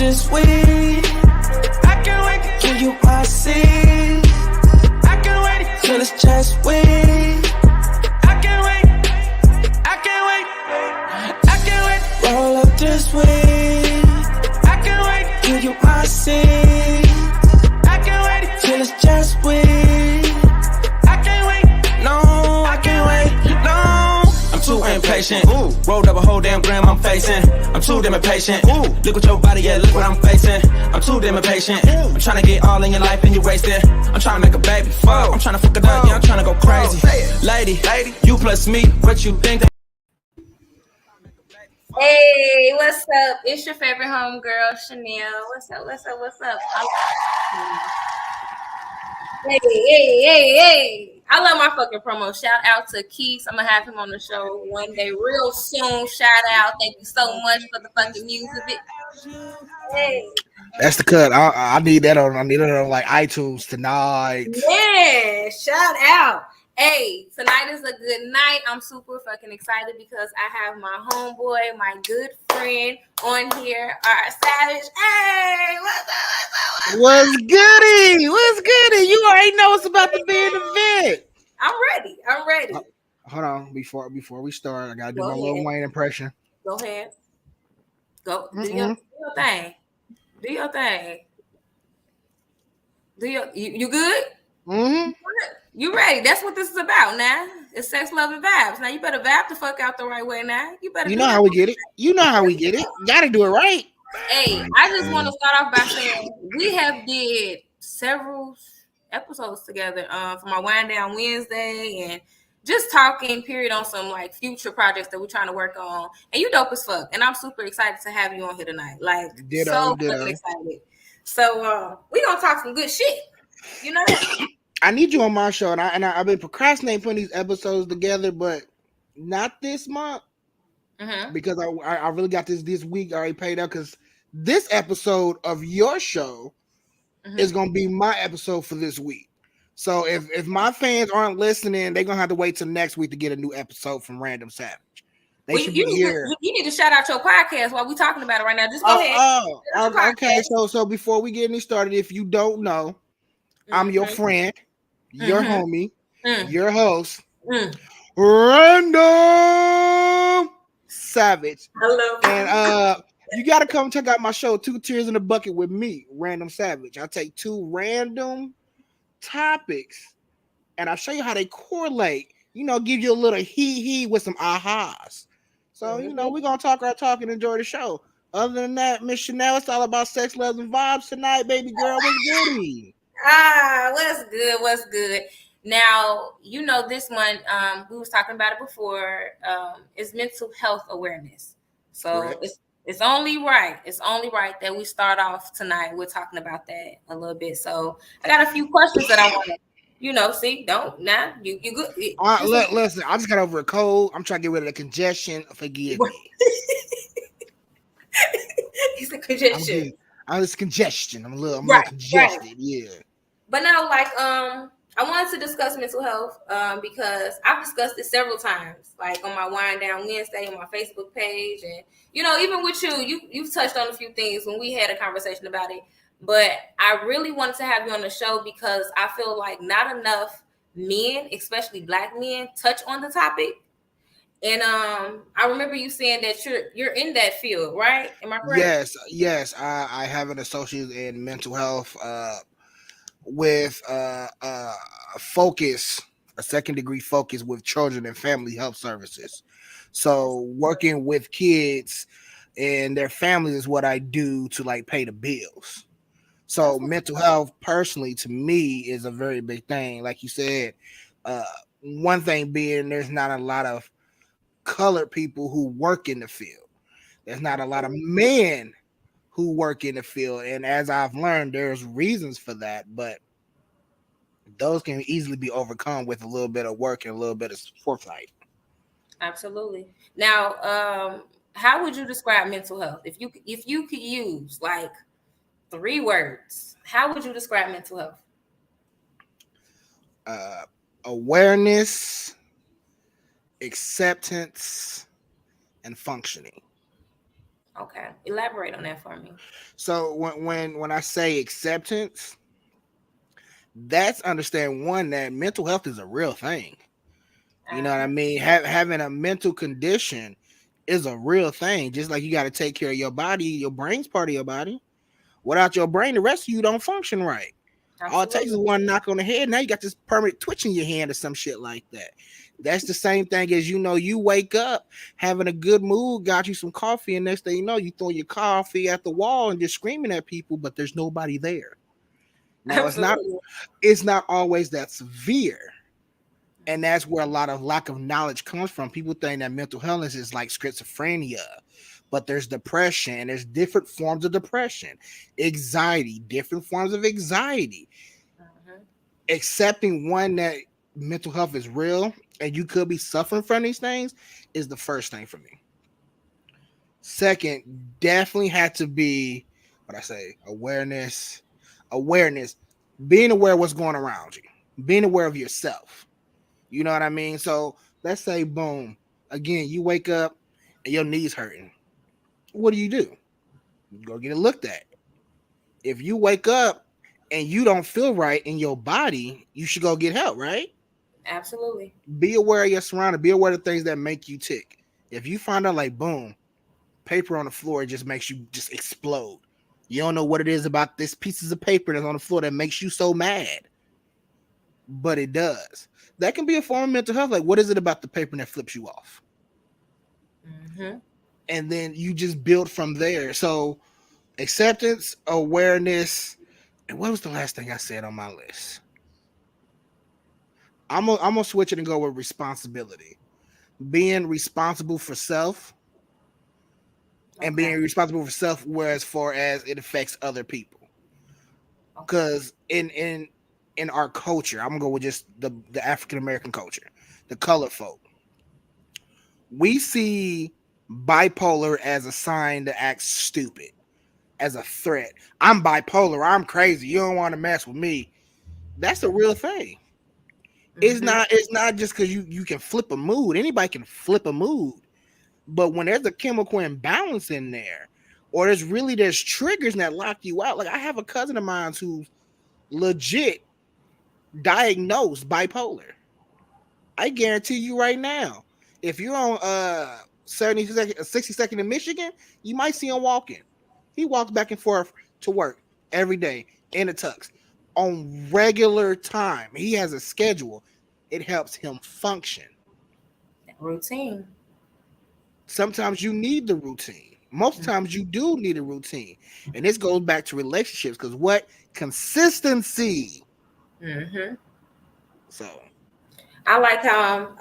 this week. I can't wait to give you my seat. I can't wait till it's just week. I can't wait. I can't wait. I can't wait. Roll up this week. I can't wait to give you my seat. I can't wait till it's just week. I can't wait. No, I can't wait. No. I'm too impatient. Ooh. Rolled up a whole damn gram I'm facing. I'm too damn impatient. Ooh. Look at your body, yeah, look what I'm facing. I'm too damn impatient. I'm trying to get all in your life and you waste it. I'm trying to make a baby. Fuck. I'm trying to fuck it up, yeah, I'm trying to go crazy. Lady, you plus me, what you think? Hey, what's up? It's your favorite homegirl, Chanel. What's up? What's up? What's up? Hey. I love my fucking promo. Shout out to Keith. I'm going to have him on the show one day real soon. Shout out. Thank you so much for the fucking music. Hey. That's the cut. I need that on. I need it on like iTunes tonight. Yeah, shout out. Hey, tonight is a good night. I'm super fucking excited because I have my homeboy, my good friend on here, our Savage. Hey, what's up? What's goody? What's goody? You already know it's about to be an event. I'm ready. Hold on, before we start, I gotta do Go my ahead. Lil Wayne impression. Go ahead. Go do your thing. Do your thing. You good? Mm-hmm. You ready? That's what this is about now. It's sex, love, and vibes. Now you better vibe the fuck out the right way now. You know how we get it. You know how we get it. Gotta do it right. Hey, I just want to start off by saying we have did several episodes together for my Wind Down Wednesday and just talking period on some like future projects that we're trying to work on. And you dope as fuck. And I'm super excited to have you on here tonight. Like so fucking excited. So we gonna talk some good shit. You know that? I need you on my show, and I've been procrastinating putting these episodes together, but not this month because I really got this week already paid out because this episode of your show is gonna be my episode for this week. So if my fans aren't listening, they're gonna have to wait till next week to get a new episode from Random Savage. You need to shout out your podcast while we're talking about it right now. Just go ahead. Okay. So before we get any started, if you don't know, I'm your friend, your homie, your host, Random Savage. Hello. And you got to come check out my show, 2 Tears in a Bucket with me, Random Savage. I take 2 random topics and I'll show you how they correlate, give you a little hee with some ahas. So, we're going to talk our talk and enjoy the show. Other than that, Miss Chanel, it's all about sex, love, and vibes tonight, baby girl. What's goody? What's good? Now, this one, we was talking about it before, is mental health awareness. So correct. It's only right. It's only right that we start off tonight. We're talking about that a little bit. So I got a few questions that I want to, you good. Listen, I just got over a cold. I'm trying to get rid of the congestion. Forgive me. It's a congestion. I'm just congestion. I'm a little congested. Right. Yeah. But now, I wanted to discuss mental health because I've discussed it several times, like on my Wind Down Wednesday on my Facebook page, and even with you've touched on a few things when we had a conversation about it. But I really wanted to have you on the show because I feel like not enough men, especially Black men, touch on the topic. And I remember you saying that you're in that field, right? Am I correct? Yes. I have an associate in mental health with a second degree focus with children and family health services. So working with kids and their families is what I do to pay the bills. So mental health personally to me is a very big thing. Like you said, one thing being there's not a lot of colored people who work in the field. There's not a lot of men who work in the field. And as I've learned, there's reasons for that, but those can easily be overcome with a little bit of work and a little bit of foresight. Absolutely. Now, how would you describe mental health? If you could use 3 words, how would you describe mental health? Awareness, acceptance, and functioning. Okay, elaborate on that for me. So when I say acceptance, that's understand one that mental health is a real thing. You know what I Uh-huh. mean? Having a mental condition is a real thing. Just like you got to take care of your body, your brain's part of your body. Without your brain, the rest of you don't function right. All it takes is Absolutely. one knock on the head. Now you got this permanent twitch in your hand or some shit like that. That's the same thing as you wake up having a good mood, got you some coffee, and next thing you know, you throw your coffee at the wall and just screaming at people, but there's nobody there. Now Absolutely. it's not always that severe. And that's where a lot of lack of knowledge comes from. People think that mental illness is like schizophrenia, but there's depression. There's different forms of depression, anxiety, different forms of anxiety. Uh-huh. Accepting one that mental health is real and you could be suffering from these things is the first thing for me. Second, definitely had to be what I say awareness, being aware of what's going around you, being aware of yourself. You know what I mean? So let's say, boom, again, you wake up and your knees hurting. What do? You go get it looked at. If you wake up and you don't feel right in your body, you should go get help, right? Absolutely. Be aware of your surroundings. Be aware of the things that make you tick. If you find out, like, boom, paper on the floor, it just makes you just explode. You don't know what it is about this pieces of paper that's on the floor that makes you so mad, but it does. That can be a form of mental health. Like, what is it about the paper that flips you off? Mm-hmm. And then you just build from there. So, acceptance, awareness, and what was the last thing I said on my list? I'm gonna switch it and go with responsibility. Being responsible for self and Okay. being responsible for self, where as far as it affects other people. Okay. Because in our culture, I'm gonna go with just the African American culture, the colored folk. We see bipolar as a sign to act stupid, as a threat. I'm bipolar. I'm crazy. You don't want to mess with me. That's a real thing. Mm-hmm. It's not just because you can flip a mood. Anybody can flip a mood. But when there's a chemical imbalance in there, or there's triggers that lock you out. Like I have a cousin of mine who's legit diagnosed bipolar. I guarantee you right now, if you're on 60 second in Michigan, you might see him walking. He walks back and forth to work every day in a tux on regular time. He has a schedule. It helps him function. Routine. Sometimes you need the routine. Most times you do need a routine. And this goes back to relationships because what? Consistency. Mm-hmm. So, I like how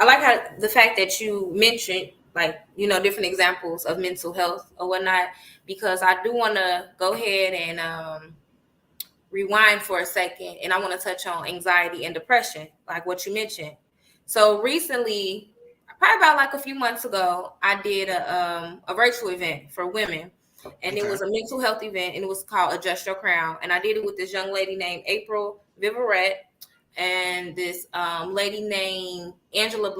the fact that you mentioned like different examples of mental health or whatnot, because I do want to go ahead and rewind for a second, and I want to touch on anxiety and depression, like what you mentioned. So recently, probably about like a few months ago, I did a virtual event for women, and it okay. was a mental health event, and it was called Adjust Your Crown, and I did it with this young lady named April Viverette and this lady named Angela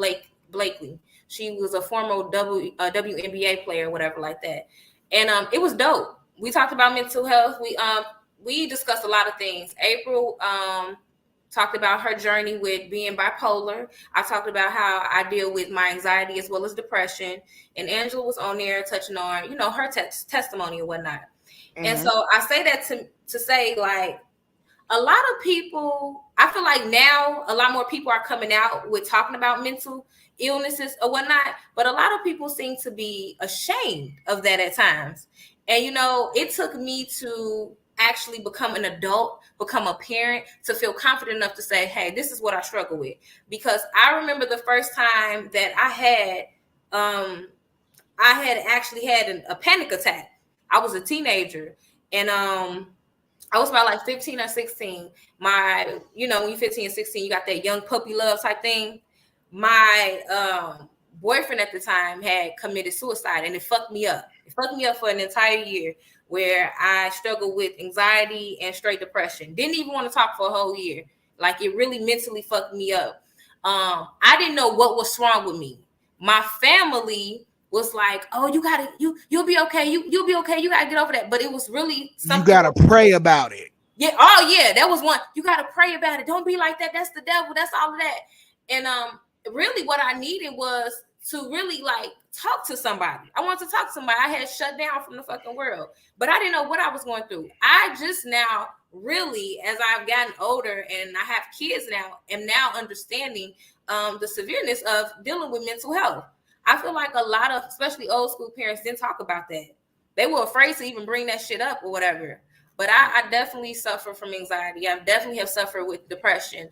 Blakely. She was a former WNBA player, whatever like that, and it was dope. We talked about mental health. We discussed a lot of things. April talked about her journey with being bipolar. I talked about how I deal with my anxiety as well as depression, and Angela was on there touching on her testimony and whatnot. And Mm-hmm. so I say that to say, like, a lot of people, I feel like now a lot more people are coming out with talking about mental illnesses or whatnot, but a lot of people seem to be ashamed of that at times. And it took me to actually become an adult, become a parent, to feel confident enough to say, hey, this is what I struggle with. Because I remember the first time that I had actually had a panic attack. I was a teenager, and I was about like 15 or 16. When you're 15 and 16, you got that young puppy love type thing. My boyfriend at the time had committed suicide, and it fucked me up. It fucked me up for an entire year, where I struggled with anxiety and straight depression. Didn't even want to talk for a whole year. Like, it really mentally fucked me up. I didn't know what was wrong with me. My family was like, oh, you'll be okay. You'll be okay. You gotta get over that. But it was really something. You gotta pray about it. Yeah. Oh yeah, that was one. You gotta pray about it. Don't be like that. That's the devil. That's all of that. And really what I needed was to really like talk to somebody. I wanted to talk to somebody. I had shut down from the fucking world, but I didn't know what I was going through. I just now really, as I've gotten older and I have kids now, am now understanding the severeness of dealing with mental health. I feel like a lot of, especially old school parents, didn't talk about that. They were afraid to even bring that shit up or whatever. But I definitely suffer from anxiety. I definitely have suffered with depression.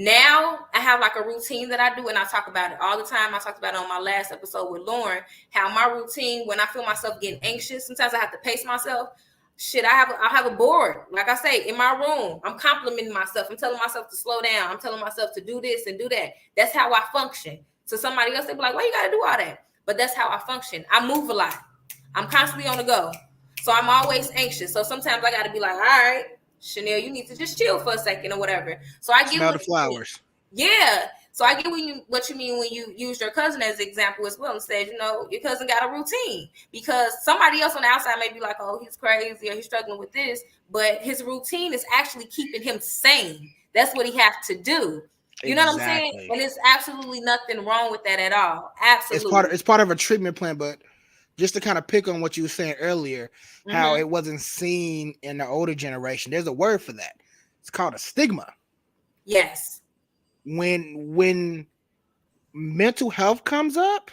Now I have like a routine that I do, and I talk about it all the time. I talked about it on my last episode with Lauren, how my routine, when I feel myself getting anxious, sometimes I have to pace myself. Shit, I have a board. Like I say, in my room, I'm complimenting myself. I'm telling myself to slow down. I'm telling myself to do this and do that. That's how I function. So somebody else, they be like, why you got to do all that? But that's how I function. I move a lot. I'm constantly on the go. So I'm always anxious. So sometimes I got to be like, all right, Chanel, you need to just chill for a second or whatever. So I smell the flowers. Yeah. So I get what you mean when you use your cousin as an example as well and said, your cousin got a routine, because somebody else on the outside may be like, oh, he's crazy or he's struggling with this, but his routine is actually keeping him sane. That's what he has to do. You know what I'm saying? And there's absolutely nothing wrong with that at all. Absolutely. It's part of a treatment plan, but just to kind of pick on what you were saying earlier, how it wasn't seen in the older generation. There's a word for that. It's called a stigma. Yes. When mental health comes up,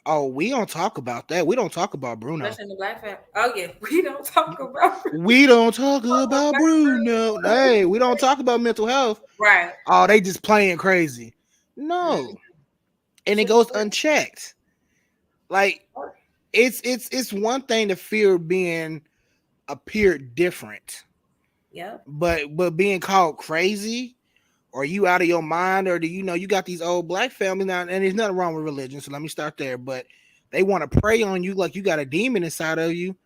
oh, we don't talk about that. We don't talk about Bruno. Especially in the black family. Oh yeah, we don't talk about Bruno. We don't talk about Bruno. Hey, we don't talk about mental health. Right. Oh, they just playing crazy. No. And it goes unchecked. Like, it's one thing to fear being appeared different. Yeah. But being called crazy, or you out of your mind, or you got these old black families now, and there's nothing wrong with religion, so let me start there, but they want to prey on you like you got a demon inside of you.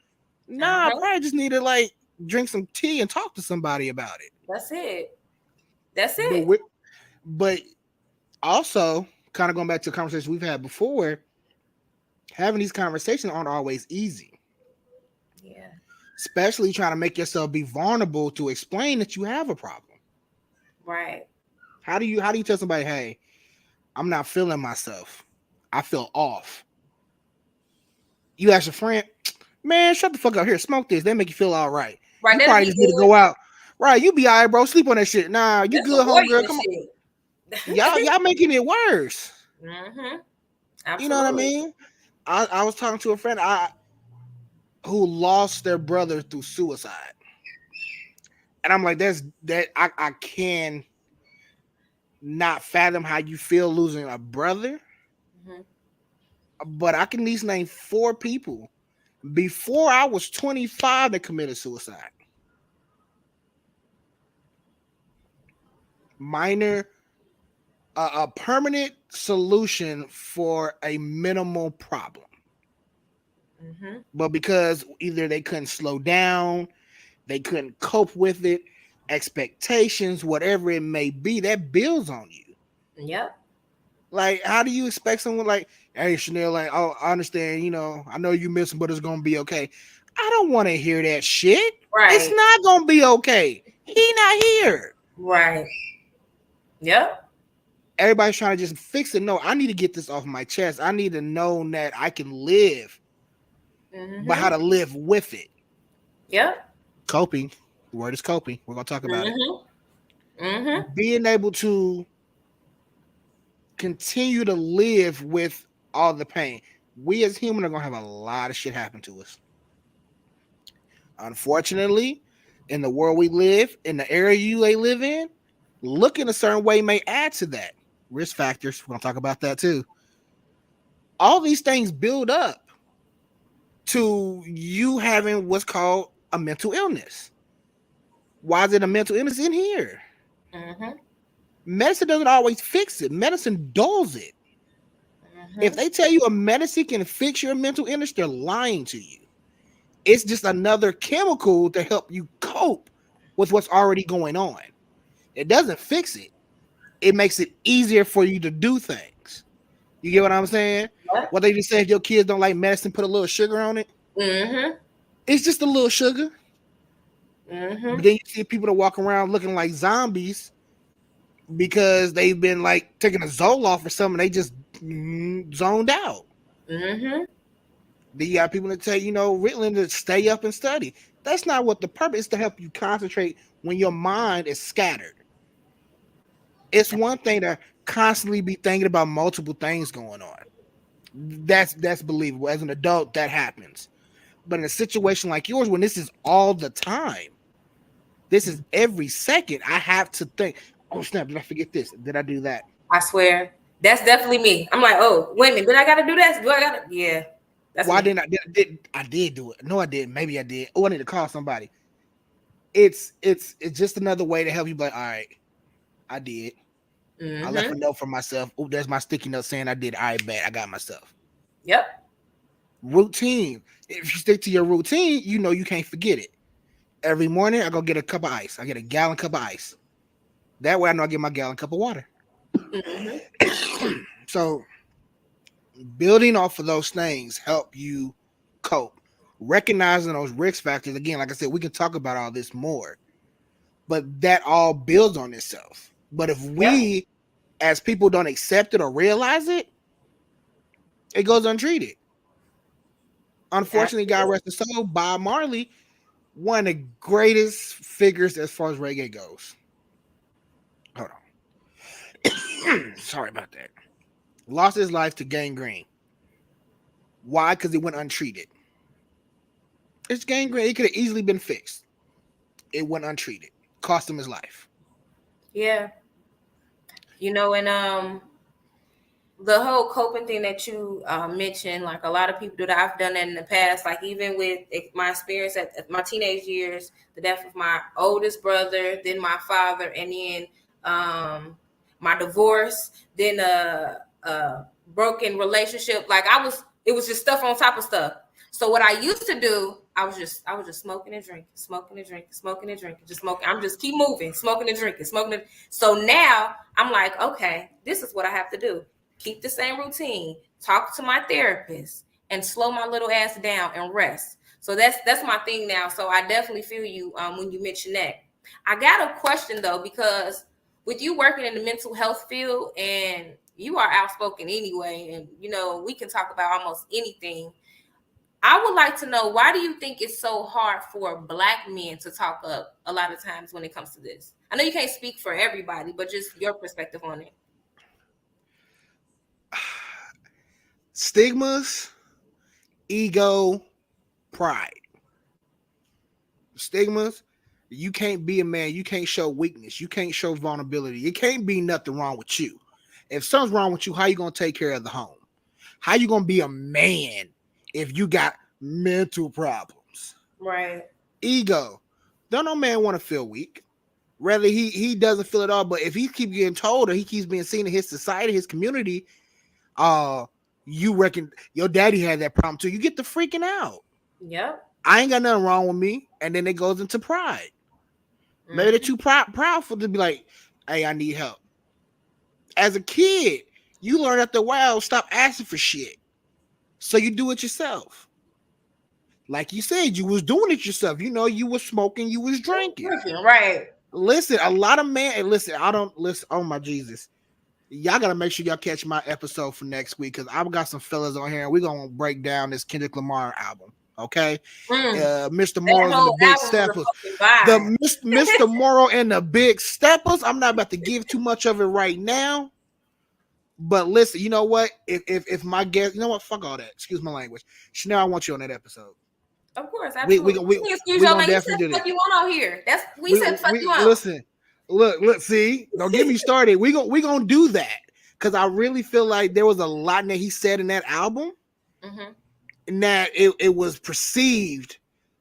Nah, I probably just need to like drink some tea and talk to somebody about it. That's it. But also, kind of going back to the conversation we've had before, having these conversations aren't always easy. Yeah. Especially trying to make yourself be vulnerable to explain that you have a problem. Right. How do you tell somebody, hey, I'm not feeling myself. I feel off. You ask your friend, man, shut the fuck up here. Smoke this. They make you feel all right. Right. You probably just need to go out. Right. You be all right, bro. Sleep on that shit. Nah, you That's good, homegirl. Come on. Y'all making it worse. Mm-hmm. Absolutely. You know what I mean? I was talking to a friend who lost their brother through suicide. And I'm like, I can not fathom how you feel losing a brother. But I can at least name 4 people before I was 25 that committed suicide. Minor, a permanent solution for a minimal problem. But because either they couldn't slow down, they couldn't cope with it, expectations, whatever it may be, that builds on you. Yep. Like, how do you expect someone like, hey, Chanel, like, oh, I understand, I know you miss him, but it's going to be okay. I don't want to hear that shit. Right. It's not going to be okay. He not here. Right. Yep. Everybody's trying to just fix it. No, I need to get this off my chest. I need to know that I can live, but how to live with it. Yep. Coping. The word is coping. We're going to talk about it. Being able to continue to live with all the pain. We as humans are going to have a lot of shit happen to us. Unfortunately, in the world we live, in the area you live in, looking a certain way may add to that. Risk factors. We're going to talk about that too. All these things build up to you having what's called a mental illness. Why is it a mental illness in here? Medicine doesn't always fix it. Medicine dulls it. If they tell you a medicine can fix your mental illness, they're lying to you. It's just another chemical to help you cope with what's already going on. It doesn't fix it. It makes it easier for you to do things. You get what I'm saying? What they just say, if your kids don't like medicine, put a little sugar on it. Mm-hmm. It's just a little sugar. Mm-hmm. But then you see people that walk around looking like zombies because they've been like taking a Zoloft or something. They just zoned out. Mm-hmm. Then you got people that tell Ritalin to stay up and study. That's not what the purpose is, to help you concentrate when your mind is scattered. It's one thing to constantly be thinking about multiple things going on. That's believable. As an adult, that happens. But in a situation like yours, when this is all the time, this is every second, I have to think, oh snap, did I forget this? Did I do that? I swear. That's definitely me. I'm like, oh, wait a minute, did I gotta do this? Do I gotta? Yeah. That's Why me. didn't I did do it. No, I didn't. Maybe I did. Oh, I need to call somebody. It's just another way to help you be like, all right, I did. I left a note for myself. Oh, there's my sticky note saying I did. All right, bet I got myself. Yep. Routine. If you stick to your routine, you can't forget it. Every morning, I go get a cup of ice. I get a gallon cup of ice. That way, I know I get my gallon cup of water. So, building off of those things help you cope. Recognizing those risk factors. Again, like I said, we can talk about all this more, but that all builds on itself. But if we, as people, don't accept it or realize it, it goes untreated. Unfortunately, God rest his soul, Bob Marley, one of the greatest figures as far as reggae goes. Hold on. Sorry about that. Lost his life to gangrene. Why? Because he went untreated. It's gangrene. It could have easily been fixed. It went untreated. Cost him his life. Yeah. And the whole coping thing that you mentioned, like a lot of people that I've done that in the past, like even with my experience at my teenage years, the death of my oldest brother, then my father, and then my divorce, then a broken relationship. Like it was just stuff on top of stuff. So what I used to do, I was just smoking and drinking, just smoking. I'm just keep moving, smoking and drinking, smoking. So now I'm like, okay, this is what I have to do. Keep the same routine, talk to my therapist, and slow my little ass down and rest. So that's my thing now. So I definitely feel you when you mention that. I got a question though, because with you working in the mental health field and you are outspoken anyway, and we can talk about almost anything. I would like to know, why do you think it's so hard for Black men to talk up a lot of times when it comes to this? I know you can't speak for everybody, but just your perspective on it. Stigmas, ego, pride. Stigmas, you can't be a man. You can't show weakness. You can't show vulnerability. It can't be nothing wrong with you. If something's wrong with you, how you going to take care of the home? How you going to be a man if you got mental problems? Right. Ego. Don't no man want to feel weak. Rather, he doesn't feel it all. But if he keeps getting told, or he keeps being seen in his society, his community, you reckon your daddy had that problem too, you get the freaking out. Yep. I ain't got nothing wrong with me. And then it goes into pride. Maybe they're too proudful to be like, hey, I need help. As a kid, you learn after a while, stop asking for shit. So you do it yourself. Like you said, you was doing it yourself. You was smoking, you was drinking. Right. Listen, a lot of men, listen, I don't listen. Oh my Jesus. Y'all gotta make sure y'all catch my episode for next week, because I've got some fellas on here and we're gonna break down this Kendrick Lamar album. Okay. Mr. Morrow and the Big Steppers. Mr. Morrow and the Big Steppers. I'm not about to give too much of it right now. But listen, you know what? If my guest, you know what? Fuck all that. Excuse my language. Chanel, I want you on that episode. Of course, absolutely. We gonna definitely do this. Fuck you on out here. We said fuck you on. Listen, look, see, don't get me started. We gonna do that, because I really feel like there was a lot that he said in that album, and that it was perceived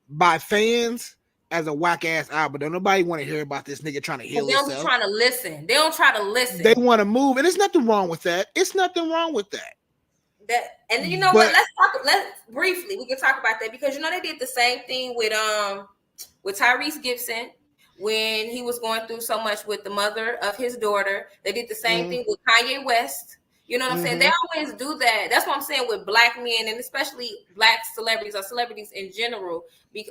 by fans as a whack ass album. Don't nobody want to hear about this nigga trying to heal himself. They don't try to listen. They don't try to listen. They want to move, and there's nothing wrong with that. It's nothing wrong with that. And you know what? Let's briefly we can talk about that, because they did the same thing with Tyrese Gibson when he was going through so much with the mother of his daughter. They did the same thing with Kanye West. You know what I'm saying? They always do that. That's what I'm saying with black men, and especially black celebrities or celebrities in general.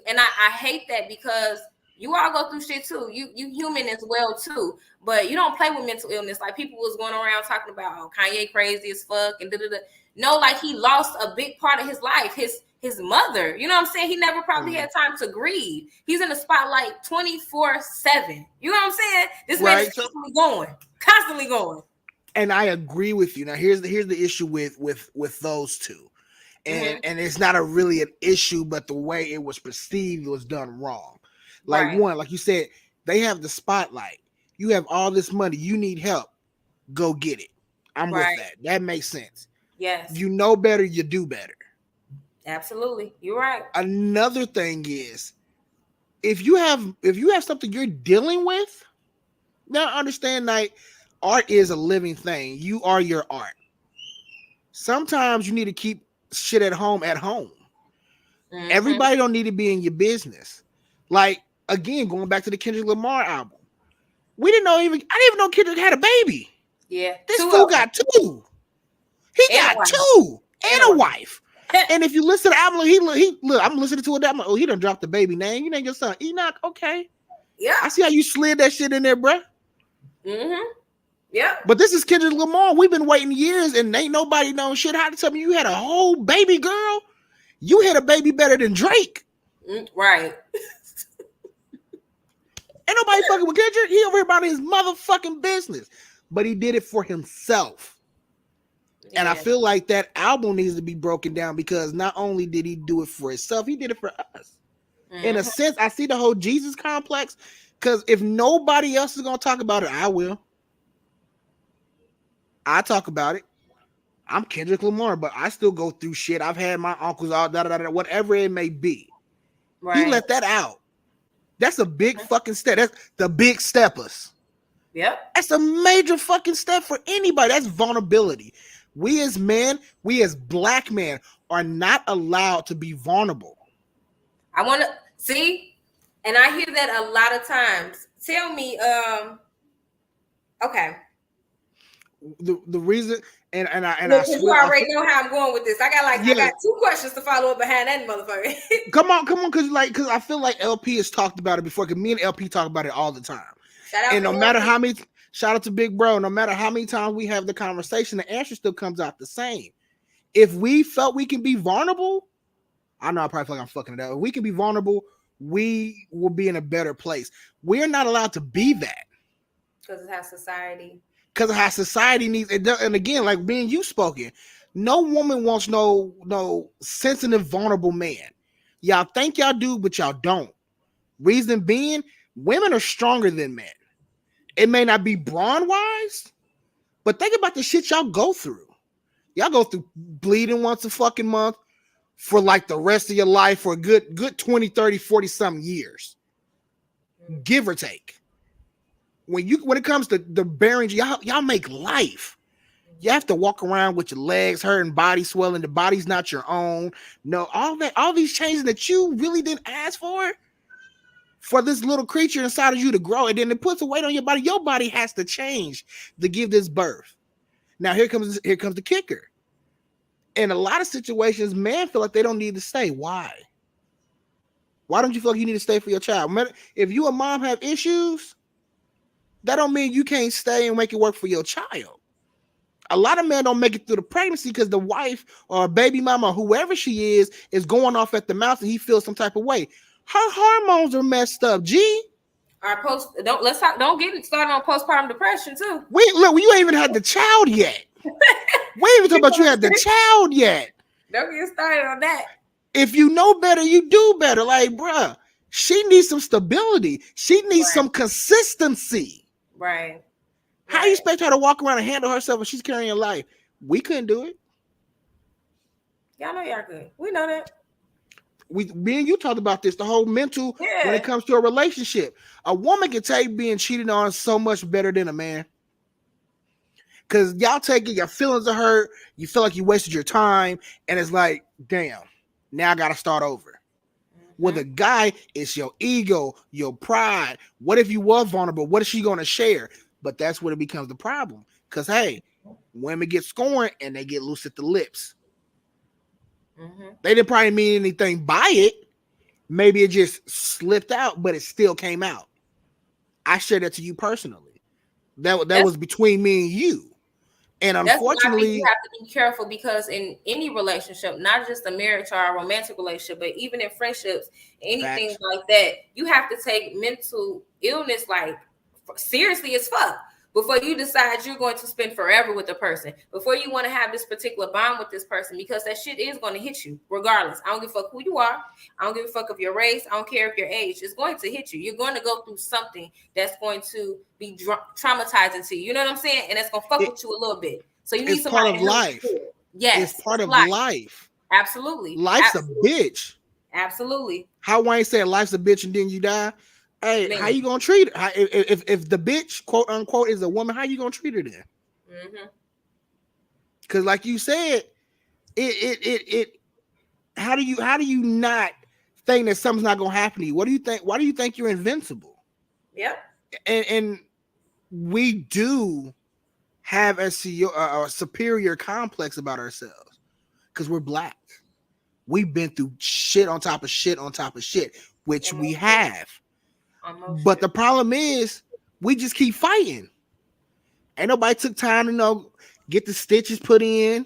And I hate that, because you all go through shit too. You human as well too. But you don't play with mental illness. Like, people was going around talking about, oh, Kanye crazy as fuck and da-da-da. No, like, he lost a big part of his life. His mother. You know what I'm saying? He never probably had time to grieve. He's in the spotlight 24/7. You know what I'm saying? This man is constantly going. And I agree with you. Now, here's the issue with those two, and it's not really an issue, but the way it was perceived was done wrong. Like, one, like you said, they have the spotlight. You have all this money. You need help. Go get it. I'm with that. That makes sense. Yes. You know better. You do better. Absolutely. You're right. Another thing is, if you have something you're dealing with, now understand, like, art is a living thing. You are your art. Sometimes you need to keep shit at home. Everybody don't need to be in your business. Like, again, going back to the Kendrick Lamar album, I didn't even know Kendrick had a baby. Yeah, this fool got two. He got two and a wife. And if you listen to the album, he look. I'm listening to it. I'm like, oh, he done dropped the baby name. You named your son Enoch. Okay. Yeah. I see how you slid that shit in there, bro. Yeah. But this is Kendrick Lamar. We've been waiting years, and ain't nobody known shit. How to tell me you had a whole baby girl? You had a baby better than Drake. Right. Ain't nobody fucking with Kendrick. He over here about his motherfucking business. But he did it for himself. Yeah. And I feel like that album needs to be broken down, because not only did he do it for himself, he did it for us. In a sense, I see the whole Jesus complex, because if nobody else is going to talk about it, I will. I talk about it. I'm Kendrick Lamar, but I still go through shit. I've had my uncles all whatever it may be. He let that out. That's a big fucking step. That's the big steppers. Yep. That's a major fucking step for anybody. That's vulnerability. We as men, we as black men are not allowed to be vulnerable. I want to see, and I hear that a lot of times. Tell me, okay. The reason, and I swear, you already know how I'm going with this. I got two questions to follow up behind that motherfucker. Come on, because I feel like LP has talked about it before. Because me and LP talk about it all the time. Shout out to Big Bro. No matter how many times we have the conversation, the answer still comes out the same. If we felt we can be vulnerable, I know I probably feel like I'm fucking it up. If we can be vulnerable, we will be in a better place. We're not allowed to be that. Because of how society. Because of how society needs it. And again, like being you spoken, no woman wants no sensitive, vulnerable man. Y'all think y'all do, but y'all don't. Reason being, women are stronger than men. It may not be brawn-wise, but think about the shit y'all go through. Y'all go through bleeding once a fucking month for like the rest of your life for a good 20, 30, 40 something years. Give or take. When it comes to the bearings, y'all make life. You have to walk around with your legs hurting, body swelling, the body's not your own. No, all these changes that you really didn't ask for this little creature inside of you to grow, and then it puts a weight on your body. Your body has to change to give this birth. Now here comes the kicker. In a lot of situations, men feel like they don't need to stay. Why? Why don't you feel like you need to stay for your child? If you and mom have issues, that don't mean you can't stay and make it work for your child. A lot of men don't make it through the pregnancy because the wife or baby mama or whoever she is going off at the mouth and he feels some type of way. Her hormones are messed up. G. Don't get it started on postpartum depression too. Look, you ain't even had the child yet. We ain't even talking about you had the child yet. Don't get started on that. If you know better, you do better. Like, bruh, she needs some stability. She needs some consistency. Right. How you expect her to walk around and handle herself when she's carrying a life? We couldn't do it. Y'all know y'all could. We know that. Me and you talked about this, the whole mental when it comes to a relationship. A woman can take being cheated on so much better than a man. Because y'all take it, your feelings are hurt, you feel like you wasted your time, and it's like, damn, now I got to start over. With a guy, it's your ego, your pride. What if you were vulnerable? What is she going to share? But that's where it becomes the problem. Because, hey, Women get scorned and they get loose at the lips. Mm-hmm. They didn't probably mean anything by it. Maybe it just slipped out, but it still came out. I shared that to you personally. That was between me and you. And that's why I think you unfortunately, have to be careful, because in any relationship, not just a marriage or a romantic relationship, but even in friendships, anything facts. like that, you have to take mental illness like seriously as fuck before you decide you're going to spend forever with the person, before you want to have this particular bond with this person, because that shit is going to hit you regardless. I don't give a fuck who you are. I don't give a fuck of your race. I don't care if your age. It's going to hit you. You're going to go through something that's going to be traumatizing to you. You know what I'm saying? And it's going to fuck with you a little bit. So you need It's part somebody of life. Yes, it's part of life. Absolutely. Life's Absolutely. a bitch. Absolutely. How Wayne said life's a bitch and then you die. Hey, Man. how you gonna treat it? If the bitch, quote unquote, is a woman, how you gonna treat her then? Mm-hmm. Because like you said, it how do you not think that something's not gonna happen to you? What do you think? Why do you think you're invincible? Yep. And we do have a superior complex about ourselves because we're black. We've been through shit on top of shit on top of shit, which we have. But the problem is we just keep fighting. Ain't nobody took time to get the stitches put in,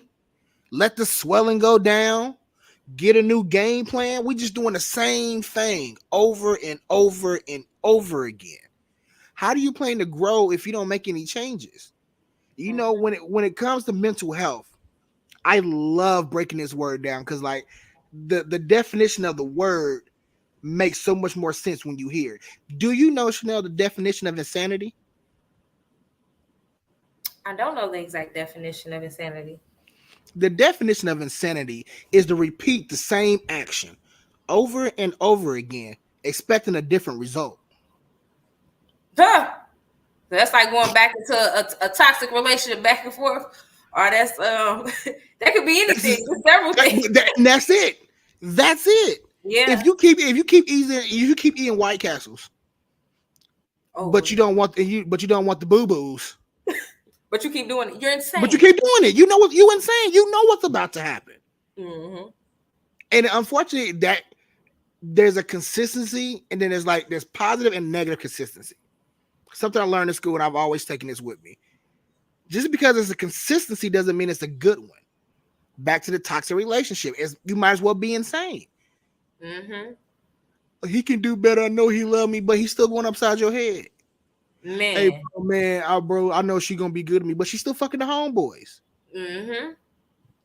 let the swelling go down, get a new game plan. We just doing the same thing over and over and over again. How do you plan to grow if you don't make any changes? You know, when it comes to mental health, I love breaking this word down because like the definition of the word makes so much more sense when you hear it. Do you know, Chanel, the definition of insanity? I don't know the exact definition of insanity. The definition of insanity is to repeat the same action over and over again, expecting a different result. Huh. That's like going back into a toxic relationship back and forth. Or that's that could be anything. Several things. That's it. That's it. Yeah. If you keep eating White Castles, but you don't want the boo-boos. But you keep doing it. You're insane. But you keep doing it. You know what? You insane. You know what's about to happen. Mm-hmm. And unfortunately, that there's a consistency, and then there's positive and negative consistency. Something I learned in school, and I've always taken this with me. Just because it's a consistency doesn't mean it's a good one. Back to the toxic relationship, you might as well be insane. Mm-hmm. He can do better. I know he love me, but he's still going upside your head. Man. Hey, bro, I know she's gonna be good to me, but she's still fucking the homeboys. Mm-hmm.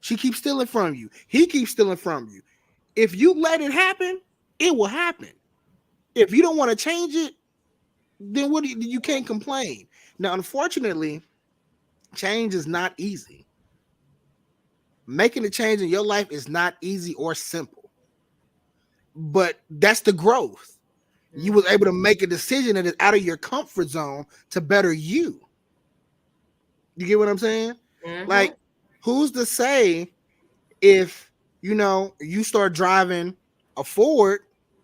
She keeps stealing from you. He keeps stealing from you. If you let it happen, it will happen. If you don't want to change it, then you can't complain. Now, unfortunately, change is not easy. Making a change in your life is not easy or simple. But that's the growth. You was able to make a decision that is out of your comfort zone to better you. You get what I'm saying? Mm-hmm. Like, who's to say if you start driving a Ford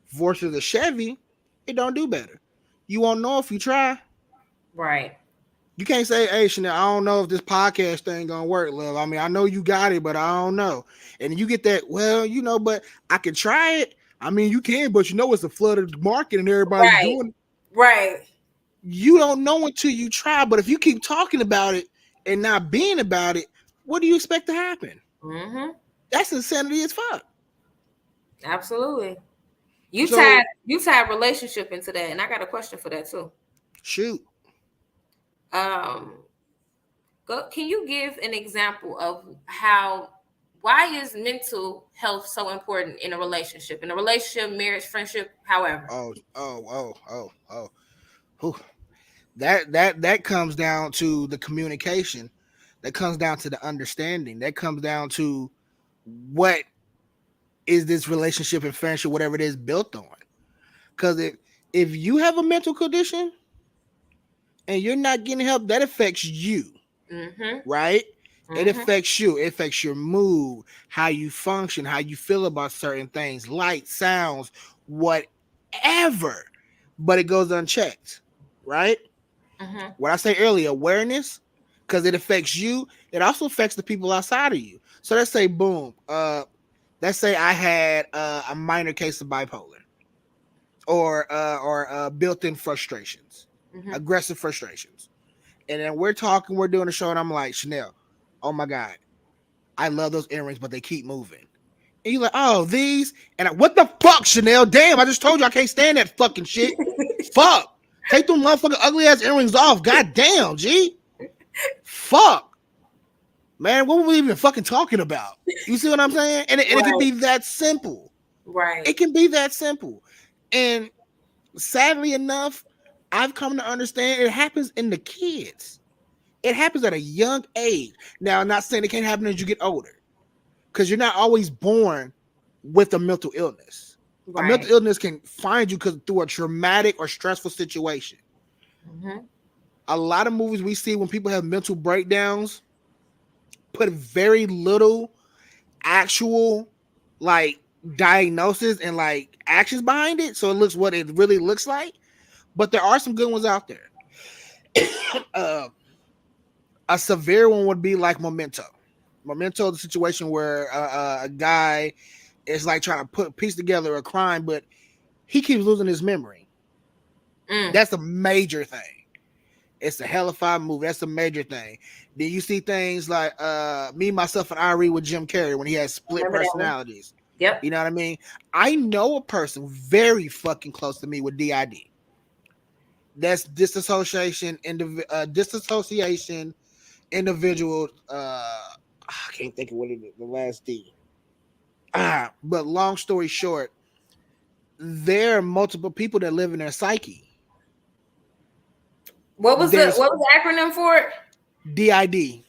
versus a Chevy, it don't do better. You won't know if you try. Right. You can't say, hey, Chanel, I don't know if this podcast thing gonna work, love. I mean, I know you got it, but I don't know. And you get that, but I can try it. I mean, you can, but it's a flooded market and everybody's doing it. Right. You don't know until you try, but if you keep talking about it and not being about it, what do you expect to happen? Mm-hmm. That's insanity as fuck. Absolutely. You tied relationship into that, and I got a question for that too. Shoot. Can you give an example of why is mental health so important in a relationship, marriage, friendship, however? That comes down to the communication. That comes down to the understanding. That comes down to what is this relationship and friendship, whatever it is, built on. Because if you have a mental condition and you're not getting help, that affects you. Mm-hmm. Right? Mm-hmm. It affects you. It affects your mood, how you function, how you feel about certain things, light, sounds, whatever. But it goes unchecked. Right? Mm-hmm. What I say earlier, awareness because it affects you. It also affects the people outside of you. So let's say, boom, let's say I had a minor case of bipolar, or built-in frustrations, aggressive frustrations, and then we're doing a show, and I'm like, Chanel, oh my god, I love those earrings, but they keep moving. And you're like, oh, these, and what the fuck, Chanel? Damn, I just told you I can't stand that fucking shit. Fuck. Take them motherfucking ugly ass earrings off. God damn, G. Fuck. Man, what were we even fucking talking about? You see what I'm saying? And it can be that simple. Right. It can be that simple. And sadly enough, I've come to understand it happens in the kids. It happens at a young age. Now, I'm not saying it can't happen as you get older, because you're not always born with a mental illness. Right. A mental illness can find you through a traumatic or stressful situation. A lot of movies we see when people have mental breakdowns put very little actual like diagnosis and like actions behind it, so it looks what it really looks like. But there are some good ones out there. A severe one would be like Memento. Memento, the situation where a guy is like trying to piece together a crime, but he keeps losing his memory. That's a major thing. It's a hellified movie. That's a major thing. Then you see things like Me, Myself, and Irene with Jim Carrey when he has split personalities. Yep. You know what I mean? I know a person very fucking close to me with DID. That's disassociation, individual. I can't think of what it is, the last D. But long story short, there are multiple people that live in their psyche. What was the acronym for it? DID.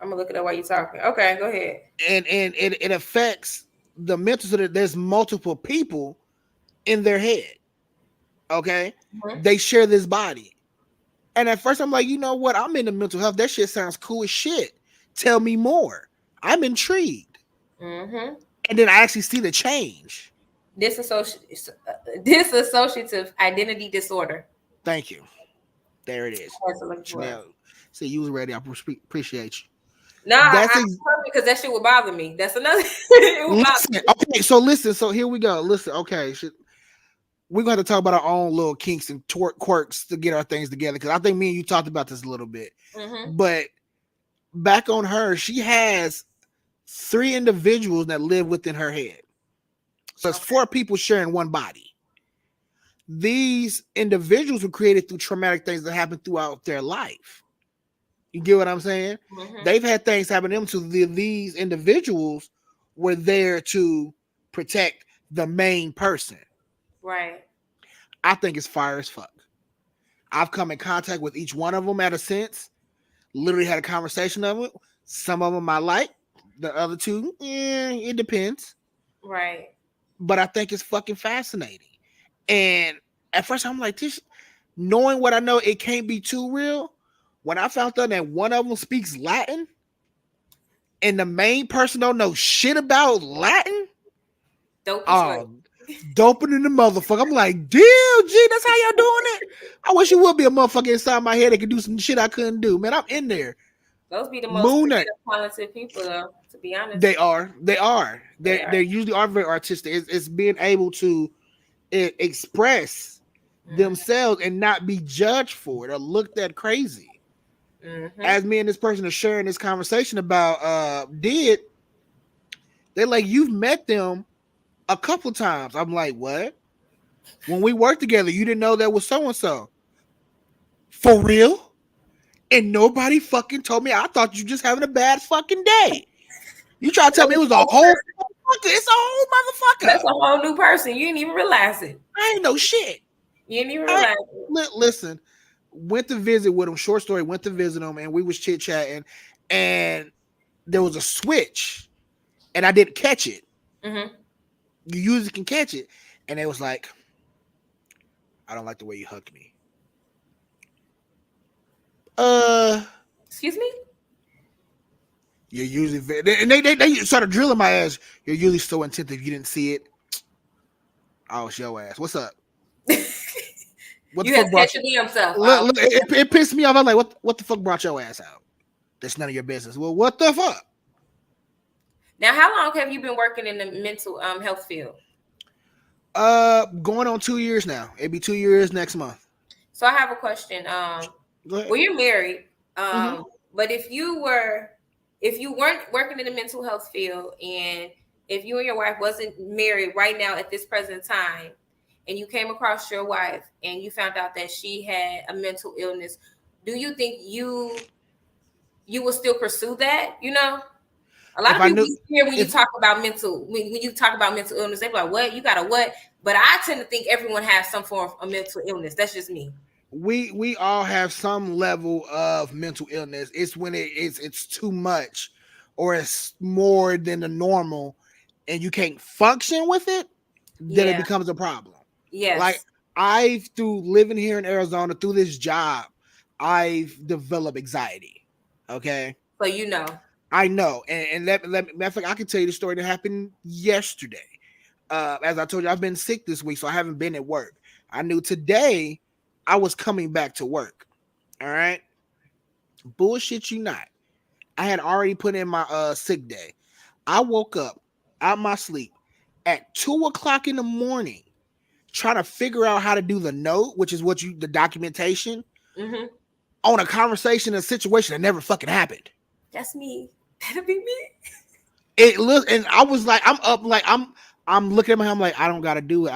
I'm gonna look it up while you're talking. Okay, go ahead. And it affects the mental, so that there's multiple people in their head. Okay, they share this body. And at first I'm like, you know what? I'm into mental health. That shit sounds cool as shit. Tell me more. I'm intrigued. And then I actually see the change. Dissociative identity disorder. Thank you. There it is. Chanel, see, you was ready. I appreciate you. No, that's because that shit would bother me. That's another. Okay, so listen. So here we go. Listen, okay. We're going to talk about our own little kinks and quirks to get our things together, because I think me and you talked about this a little bit. But back on her, she has 3 individuals that live within her head. So it's 4 people sharing one body. These individuals were created through traumatic things that happened throughout their life. You get what I'm saying? They've had things happen to them, so these individuals were there to protect the main person. Right. I think it's fire as fuck. I've come in contact with each one of them at a sense. Literally had a conversation of it. Some of them I like. The other 2, it depends. Right. But I think it's fucking fascinating. And at first I'm like, this, knowing what I know, it can't be too real. When I found out that one of them speaks Latin and the main person don't know shit about Latin. Doping in the motherfucker. I'm like, damn, G, that's how y'all doing it? I wish you would be a motherfucker inside my head that could do some shit I couldn't do. Man, I'm in there. Those be the most talented people, though, to be honest. They are. They usually are very artistic. It's being able to express themselves and not be judged for it or looked at crazy. As me and this person are sharing this conversation about they're like, you've met them a couple times. I'm like, what? When we worked together, you didn't know that was so-and-so. For real? And nobody fucking told me. I thought you just having a bad fucking day. You try to tell me it was a whole motherfucker. It's a whole motherfucker. That's a whole new person. You didn't even realize it. I ain't know shit. You didn't even realize it. Listen, went to visit with him. Short story, went to visit him, and we was chit-chatting, and there was a switch, and I didn't catch it. You usually can catch it. And it was like, I don't like the way you hugged me. Excuse me? You're usually very, and they started drilling my ass. You're usually so attentive. You didn't see it. Oh, it's your ass. What's up? What you the fuck brought you? Himself. It pissed me off. I'm like, what the fuck brought your ass out? That's none of your business. Well, what the fuck? Now, how long have you been working in the mental health field? Going on 2 years now. It'd be 2 years next month. So I have a question. Go ahead. Well, you're married. Mhm. But if you weren't working in the mental health field, and if you and your wife wasn't married right now at this present time, and you came across your wife and you found out that she had a mental illness, do you think you will still pursue that? You know, a lot If of I people knew, hear when you if talk about when you talk about mental illness, they're like, "What? You got a what?" But I tend to think everyone has some form of a mental illness. That's just me. we all have some level of mental illness. It's when it's too much, or it's more than the normal, and you can't function with it. Then it Yeah. becomes a problem. Like Yes. through living here in Arizona, through this job, I've developed anxiety. Okay. So you know. I know. And matter of fact, I can tell you the story that happened yesterday. As I told you, I've been sick this week, so I haven't been at work. I knew today I was coming back to work. All right. Bullshit you not. I had already put in my sick day. I woke up out my sleep at 2 o'clock in the morning trying to figure out how to do the note, which is the documentation Mm-hmm. on a conversation, a situation that never fucking happened. That's me. That'll be me. It look, and I was like, I'm up, like I'm looking at my, I'm like, I don't got to do it.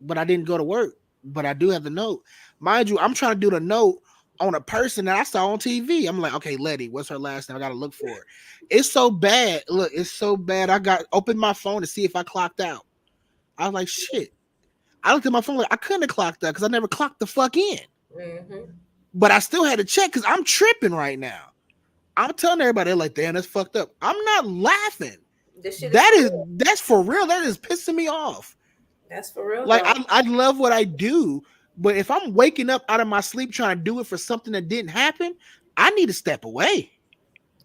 But I didn't go to work, but I do have the note. Mind you, I'm trying to do the note on a person that I saw on TV. I'm like, okay, Letty, what's her last name? I got to look for it. It's so bad. Look, it's so bad. I got opened my phone to see if I clocked out. I was like, shit. I looked at my phone like I couldn't have clocked out because I never clocked the fuck in. Mm-hmm. But I still had to check because I'm tripping right now. I'm telling everybody, they're like, damn, that's fucked up. I'm not laughing. This shit That's for real. That is pissing me off. That's for real. Like though. I love what I do, but if I'm waking up out of my sleep trying to do it for something that didn't happen, I need to step away.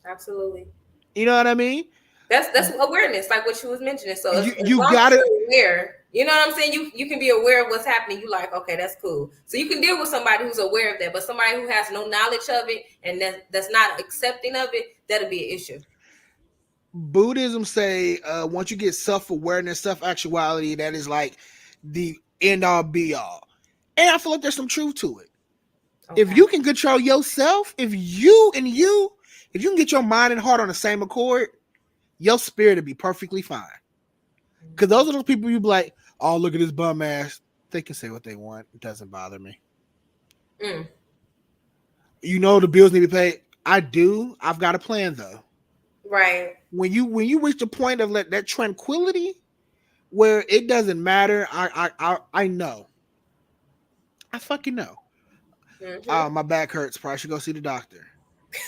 Absolutely. You know what I mean? That's awareness, like what you was mentioning. So as You long as gotta. you're aware, you know what I'm saying? You can be aware of what's happening. You like, okay, that's cool. So you can deal with somebody who's aware of that, but somebody who has no knowledge of it and that's not accepting of it, that'll be an issue. Buddhism say once you get self-awareness, self-actuality, that is like the end all be all. And I feel like there's some truth to it. Okay. If you can control yourself, if you can get your mind and heart on the same accord, your spirit will be perfectly fine. Because those are those people you be like, oh, look at this bum ass. They can say what they want. It doesn't bother me. You know the bills need to be paid. I do. I've got a plan though. Right. When you reach the point of that tranquility where it doesn't matter, I know. I fucking know. Mm-hmm. My back hurts. Probably should go see the doctor.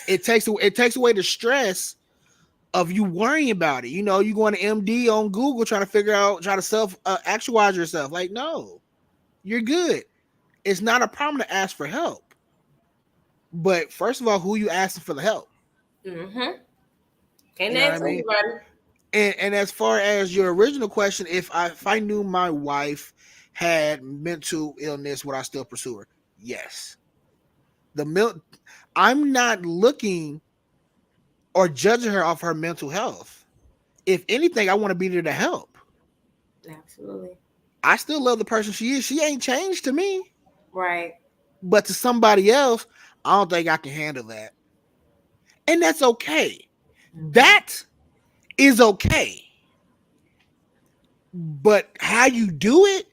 It takes away the stress of you worrying about it. You know, you going to MD on Google trying to self actualize yourself. Like, no, you're good. It's not a problem to ask for help. But first of all, who you asking for the help? Mm-hmm. And You know that's what I mean? everybody. And as far as your original question, if I knew my wife had mental illness, would I still pursue her? Yes. I'm not looking or judging her off her mental health. If anything, I want to be there to help. Absolutely. I still love the person she is. She ain't changed to me. Right. But to somebody else, I don't think I can handle that. And that's okay. That is okay. But how you do it,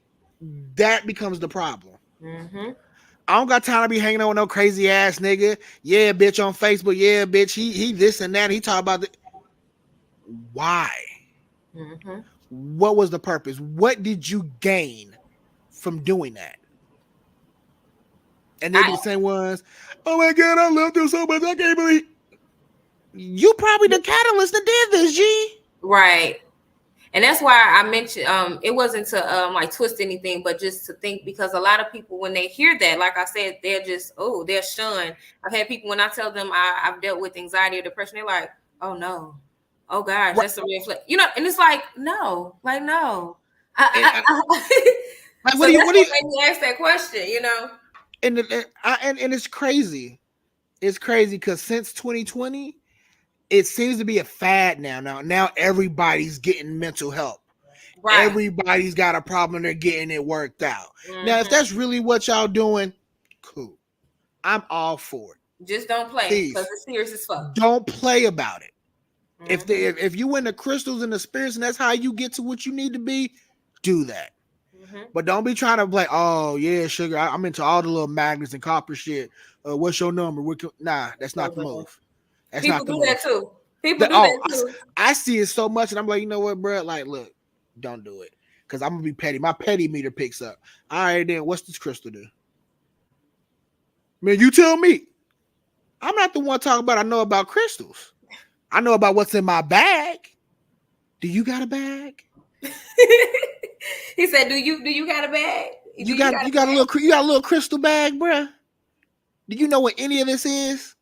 that becomes the problem. Mm-hmm. I don't got time to be hanging out with no crazy ass nigga. Yeah, bitch, on Facebook. Yeah, bitch, he this and that. He talk about it. Why? Mm-hmm. What was the purpose? What did you gain from doing that? And they be the same ones. Oh my God, I love them so much. I can't believe you probably the catalyst that did this, G. Right. And that's why I mentioned it wasn't to like twist anything, but just to think, because a lot of people, when they hear that, like I said, they're just, they're shunned. I've had people, when I tell them I've dealt with anxiety or depression, they're like, oh no, oh gosh, that's a red flag, you know. And it's like, no, like no. Like, So what do you ask that question, you know? And it's crazy. It's crazy because since 2020, it seems to be a fad now. Now everybody's getting mental help. Right. Everybody's got a problem and they're getting it worked out. Now, if Mm-hmm. that's really what y'all doing, cool. I'm all for it. Just don't play Please. because it's serious as fuck. Don't play about it. Mhm. If you in the crystals and the spirits and that's how you get to what you need to be, do that. Mhm. But don't be trying to be like, oh yeah, sugar, I'm into all the little magnets and copper shit. What's your number? Nah, that's not the move. That's People not the do move. that too. People do that too. I see it so much, and I'm like, you know what, bro? Like, look, don't do it, because I'm gonna be petty. My petty meter picks up. All right, then, what's this crystal do? Man, you tell me. I'm not the one talking about. I know about crystals. I know about what's in my bag. Do you got a bag? He said, "Do you got a bag? You got a little crystal bag, bruh? Do you know what any of this is?"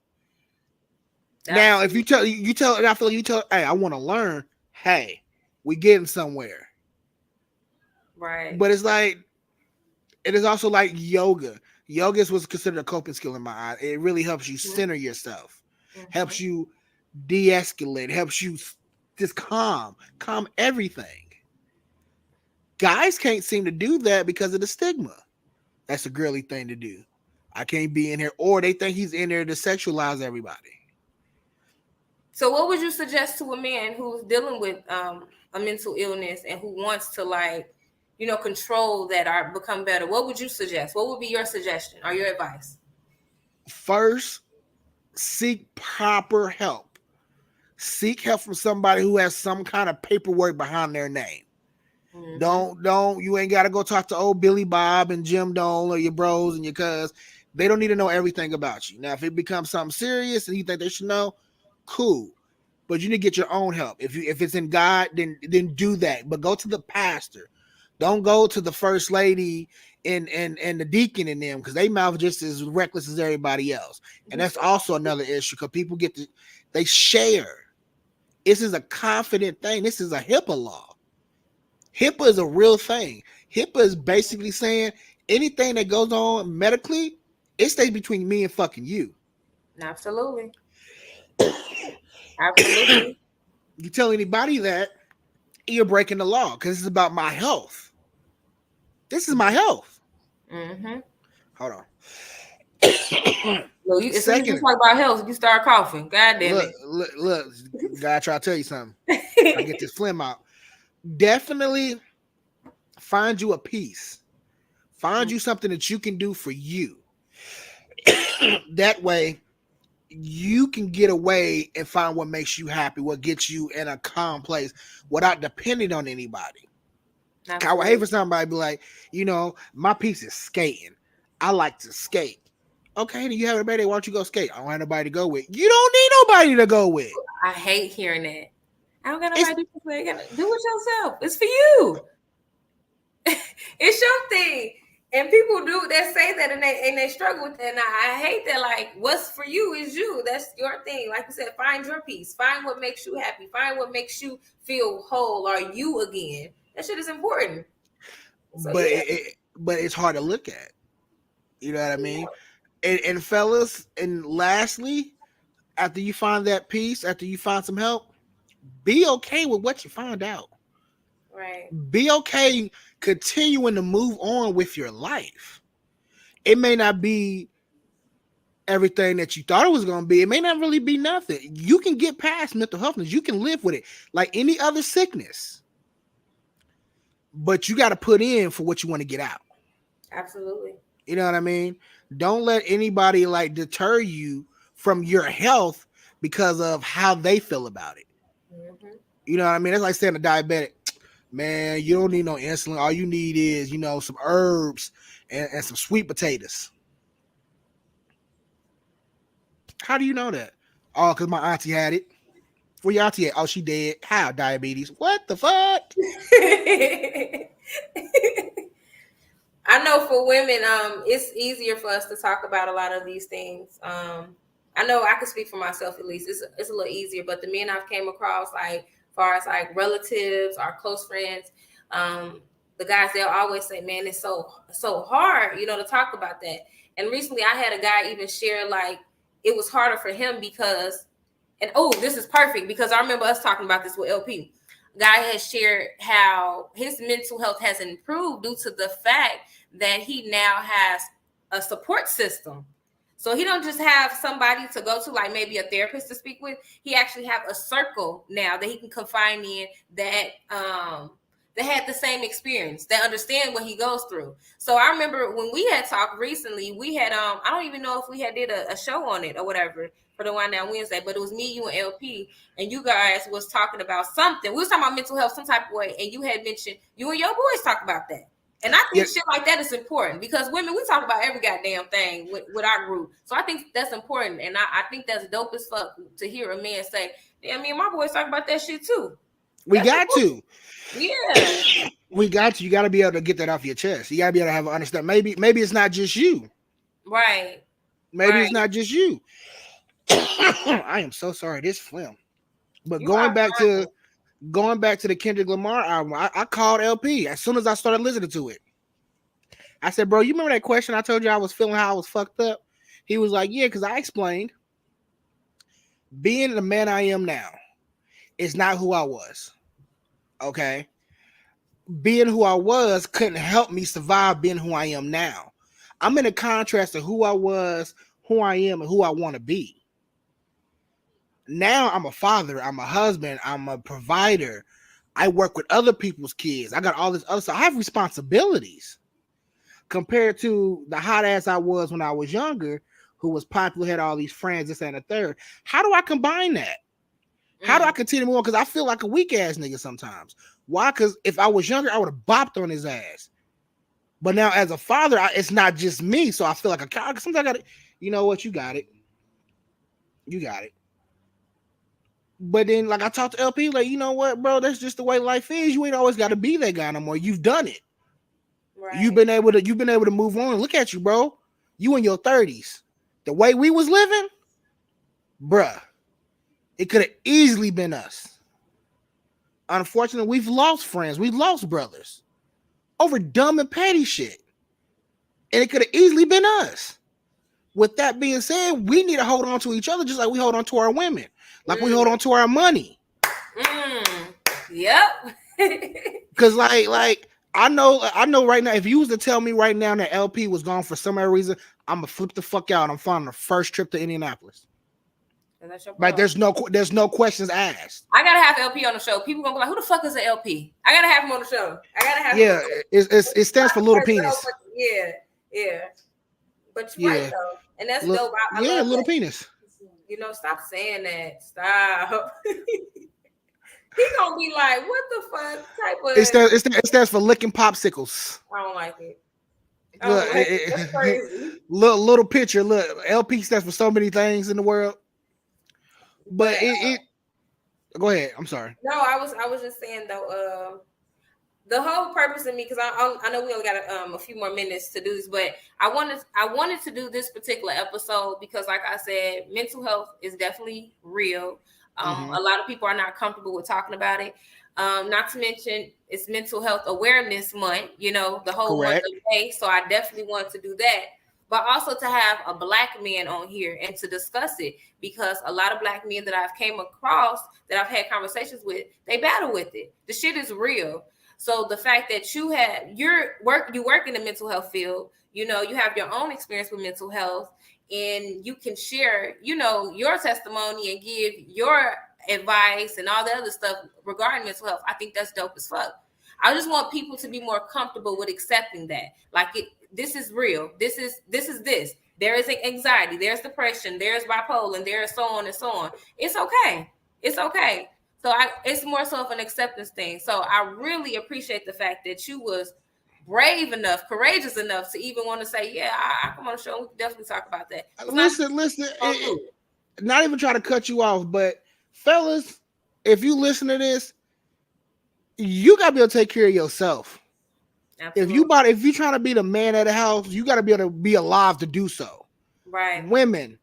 Now, if you tell, and I feel like you tell, hey, I want to learn. Hey, we getting somewhere, right? But it's like, it is also like yoga. Yoga was considered a coping skill in my eyes. It really helps you center yourself, helps you de-escalate, helps you just calm everything. Guys can't seem to do that because of the stigma. That's a girly thing to do. I can't be in here, or they think he's in there to sexualize everybody. So what would you suggest to a man who's dealing with a mental illness and who wants to, like, you know, control that or become better? What would you suggest? What would be your suggestion or your advice? First, seek proper help. Seek help from somebody who has some kind of paperwork behind their name. Don't you ain't got to go talk to old Billy Bob and Jim Dole or your bros and your cuz. They don't need to know everything about you. Now, if it becomes something serious and you think they should know, cool. But you need to get your own help. If it's in God, then do that. But go to the pastor. Don't go to the first lady and the deacon in them, because they mouth just as reckless as everybody else. And that's also another issue, because people they share. This is a confident thing. This is a HIPAA law. HIPAA is a real thing. HIPAA is basically saying anything that goes on medically, it stays between me and fucking you. Absolutely. Absolutely. You tell anybody that, you're breaking the law, because it's about my health. This is my health. Mm-hmm. Hold on. Look, as soon as you talk about health, you start coughing. God damn it. Look, gotta try to tell you something. I get this phlegm out. Definitely find you a piece. Find you something that you can do for you. That way, you can get away and find what makes you happy, what gets you in a calm place without depending on anybody. I would hate for somebody to be like, you know, my piece is skating. I like to skate. Okay, then you have everybody. Why don't you go skate? I don't have nobody to go with. You don't need nobody to go with. I hate hearing that. I don't got nobody to play. Do it yourself. It's for you. It's your thing. And people do that, say that, and they struggle with that. And I hate that. Like, what's for you is you. That's your thing. Like you said, find your peace. Find what makes you happy. Find what makes you feel whole or you again. That shit is important. So, but it's hard to look at. You know what I mean? And fellas, and lastly, after you find that peace, after you find some help, be okay with what you find out. Right. Be okay continuing to move on with your life. It may not be everything that you thought it was going to be. It may not really be nothing. You can get past mental healthness. You can live with it like any other sickness. But you got to put in for what you want to get out. Absolutely. You know what I mean? Don't let anybody like deter you from your health because of how they feel about it. Mm-hmm. You know what I mean? That's like saying a diabetic, man, you don't need no insulin. All you need is, you know, some herbs and some sweet potatoes. How do you know that? Oh, because my auntie had it. Where your auntie at? Oh, she dead. How? Diabetes. What the fuck? I know for women, it's easier for us to talk about a lot of these things. I know I can speak for myself at least. It's a little easier, but the men I've came across, like far as like relatives or close friends, the guys, they'll always say, "Man, it's so hard, you know, to talk about that." And recently, I had a guy even share like it was harder for him because, and this is perfect because I remember us talking about this with LP. Guy has shared how his mental health has improved due to the fact that he now has a support system. So he don't just have somebody to go to, like maybe a therapist to speak with. He actually have a circle now that he can confine in that that had the same experience, that understand what he goes through. So I remember when we had talked recently, we had I don't even know if we had did a show on it or whatever for the Wind Down Wednesday, but it was me, you, and LP, and you guys was talking about something. We was talking about mental health some type of way, and you had mentioned you and your boys talk about that. And I think shit like that is important because women, we talk about every goddamn thing with our group. So I think that's important. And I think that's dope as fuck to hear a man say, damn, me and my boys talk about that shit too. We got to. Yeah. We got to. You got to be able to get that off your chest. You got to be able to have an understanding. Maybe it's not just you. Right. Maybe it's not just you. I am so sorry. This phlegm. But going back to the Kendrick Lamar album, I called LP as soon as I started listening to it. I said, bro, you remember that question I told you I was feeling how I was fucked up? He was like, yeah, because I explained being the man I am now is not who I was. Okay? Being who I was couldn't help me survive being who I am now. I'm in a contrast to who I was, who I am, and who I want to be. Now I'm a father, I'm a husband, I'm a provider. I work with other people's kids. I got all this other stuff. I have responsibilities compared to the hot ass I was when I was younger, who was popular, had all these friends, this and a third. How do I combine that? How do I continue to move on? Because I feel like a weak ass nigga sometimes. Why? Because if I was younger, I would have bopped on his ass. But now as a father, it's not just me. So I feel like a cow. Sometimes I got it. You know what? You got it. You got it. But then, like, I talked to LP, like, you know what, bro? That's just the way life is. You ain't always got to be that guy no more. You've done it. Right. You've been able to move on. Look at you, bro. You in your 30s. The way we was living, bruh, it could have easily been us. Unfortunately, we've lost friends. We've lost brothers over dumb and petty shit. And it could have easily been us. With that being said, we need to hold on to each other just like we hold on to our women. Like we hold on to our money. Yep. Cause like I know right now, if you was to tell me right now that LP was gone for some other reason, I'm gonna flip the fuck out. I'm finding the first trip to Indianapolis. Like there's no questions asked. I gotta have LP on the show. People gonna be like, who the fuck is an LP? I gotta have him on the show. I gotta have him. It stands for little penis. Yeah. But you're right though. And that's dope. I love little that. penis. You know, stop saying that. Stop. He gonna be like, what the fuck type of it stands for licking popsicles. I don't like it. That's crazy. Little picture. Look, LP stands for so many things in the world. But it go ahead. I'm sorry. No, I was just saying though, the whole purpose of me, because I know we only got a few more minutes to do this, but I wanted to do this particular episode because, like I said, mental health is definitely real. A lot of people are not comfortable with talking about it. Not to mention it's Mental Health Awareness Month, you know, the whole month of May. So I definitely want to do that. But also to have a Black man on here and to discuss it, because a lot of Black men that I've came across, that I've had conversations with, they battle with it. The shit is real. So the fact that you work in the mental health field, you know, you have your own experience with mental health, and you can share, you know, your testimony and give your advice and all the other stuff regarding mental health. I think that's dope as fuck. I just want people to be more comfortable with accepting that. Like this is real. This is this. There is anxiety. There's depression. There's bipolar, and there's so on and so on. It's okay. It's okay. So it's more so of an acceptance thing. So I really appreciate the fact that you was brave enough, courageous enough to even want to say, yeah, I come on the show. We can definitely talk about that. Listen. Not even trying to cut you off, but fellas, if you listen to this, you gotta be able to take care of yourself. Absolutely. If you're trying to be the man of the house, you gotta be able to be alive to do so. Right. Women,